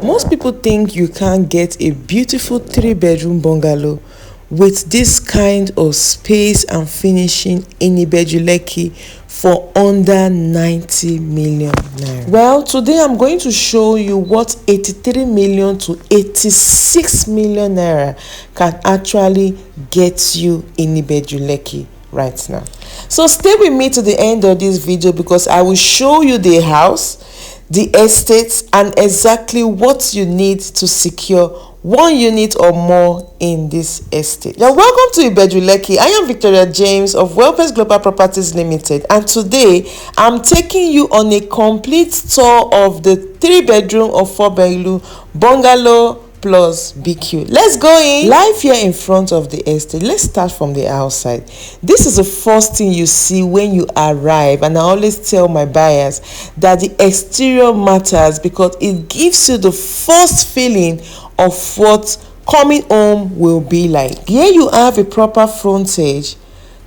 Most people think you can't get a beautiful 3-bedroom bungalow with this kind of space and finishing in Ibeju-Lekki for under 90 million naira. Well, today I'm going to show you what 83 million to 86 million naira can actually get you in Ibeju-Lekki right now. So stay with me to the end of this video because I will show you the house, the estate, and exactly what you need to secure 1 unit or more in this estate. Now, welcome to Ibeju-Lekki. I am Victoria James of Wellpest Global Properties Limited, and today I'm taking you on a complete tour of the 3-bedroom or 4-bedroom bungalow plus BQ. Let's go in. Live here in front of the estate. Let's start from the outside. This is the first thing you see when you arrive, and I always tell my buyers that the exterior matters because it gives you the first feeling of what coming home will be like. Here you have a proper frontage,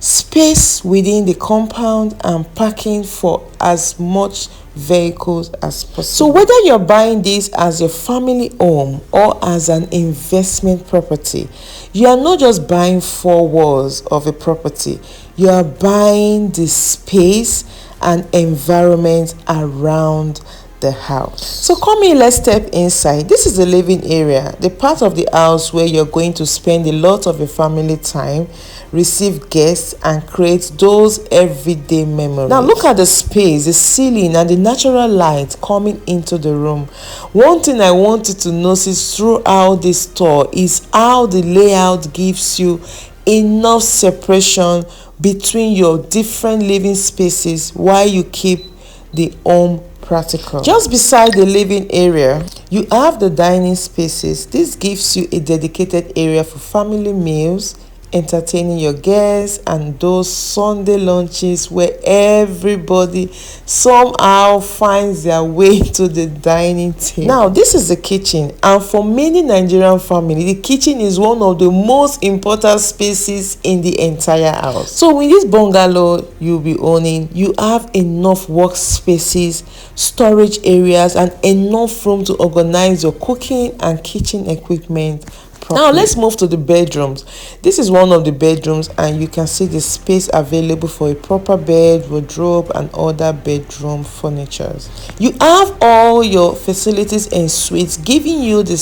space within the compound, and parking for as much vehicles as possible. So whether you're buying this as your family home or as an investment property, you are not just buying 4 walls of a property, you are buying the space and environment around the house. So come in, let's step inside. This is the living area, the part of the house where you're going to spend a lot of your family time, receive guests, and create those everyday memories. Now look at the space, the ceiling, and the natural light coming into the room. One thing I want you to notice throughout this tour is how the layout gives you enough separation between your different living spaces while you keep the home practical. Just beside the living area, you have the dining spaces. This gives you a dedicated area for family meals, entertaining your guests, and those Sunday lunches where everybody somehow finds their way to the dining table. Now, this is the kitchen, and for many Nigerian families, the kitchen is one of the most important spaces in the entire house. So in this bungalow you'll be owning, you have enough workspaces, storage areas, and enough room to organize your cooking and kitchen equipment properly. Now let's move to the bedrooms. This is one of the bedrooms, and you can see the space available for a proper bed, wardrobe, and other bedroom furniture. You have all your facilities and suites, giving you the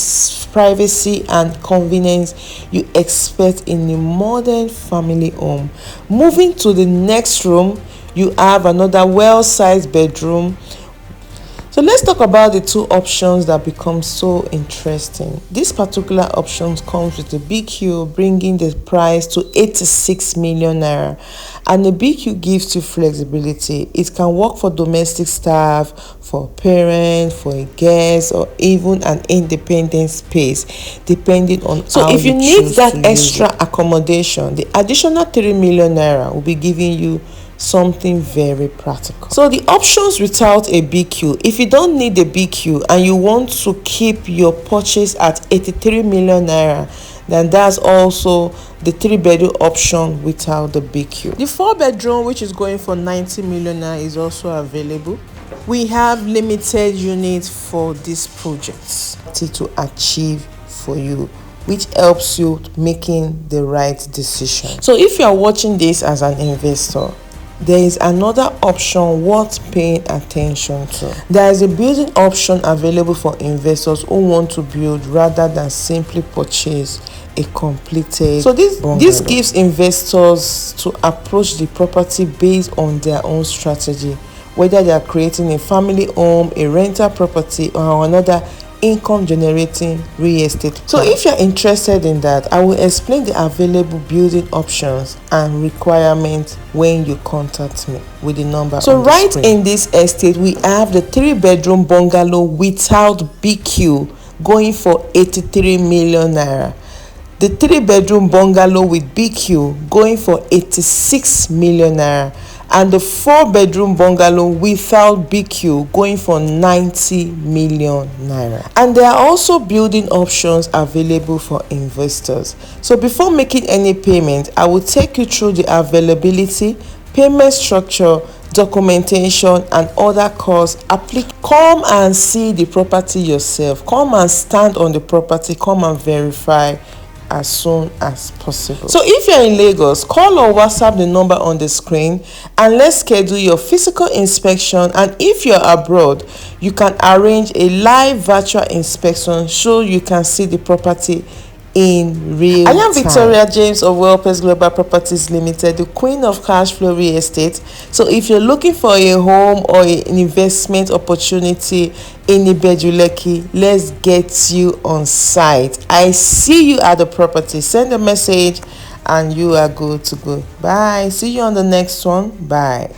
privacy and convenience you expect in a modern family home. Moving to the next room, you have another well-sized bedroom. So let's talk about the 2 options that become so interesting. This particular option comes with a BQ, bringing the price to 86 million naira. And the BQ gives you flexibility. It can work for domestic staff, for parents, for a guest, or even an independent space, depending on so if you need that extra accommodation, the additional 3 million naira will be giving you something very practical. So the options without a BQ, if you don't need the BQ and you want to keep your purchase at 83 million naira, then that's also the 3-bedroom option without the BQ. The 4-bedroom, which is going for 90 million naira, is also available. We have limited units for this project to achieve for you, which helps you making the right decision. So if you are watching this as an investor, there is another option worth paying attention to. There is a building option available for investors who want to build rather than simply purchase a completed. So this gives investors to approach the property based on their own strategy, whether they are creating a family home, a rental property, or another income generating real estate. So if you're interested in that, I will explain the available building options and requirements when you contact me with the number. So right screen. In this estate, we have the 3-bedroom bungalow without BQ going for 83 million naira. The 3-bedroom bungalow with BQ going for 86 million naira. And the 4-bedroom bungalow without BQ going for 90 million naira. And there are also building options available for investors. So before making any payment, I will take you through the availability, payment structure, documentation and other costs applicable. Come and see the property yourself. Come and stand on the property. Come and verify as soon as possible. So if you're in Lagos, call or WhatsApp the number on the screen and let's schedule your physical inspection. And if you're abroad, you can arrange a live virtual inspection so you can see the property in real time. I am Victoria James of Wellpest Global Properties Limited, the queen of cash flow real estate. So if you're looking for a home or an investment opportunity in Ibeju-Lekki, let's get you on site. I see you at the property. Send a message and you are good to go. Bye. See you on the next one. Bye.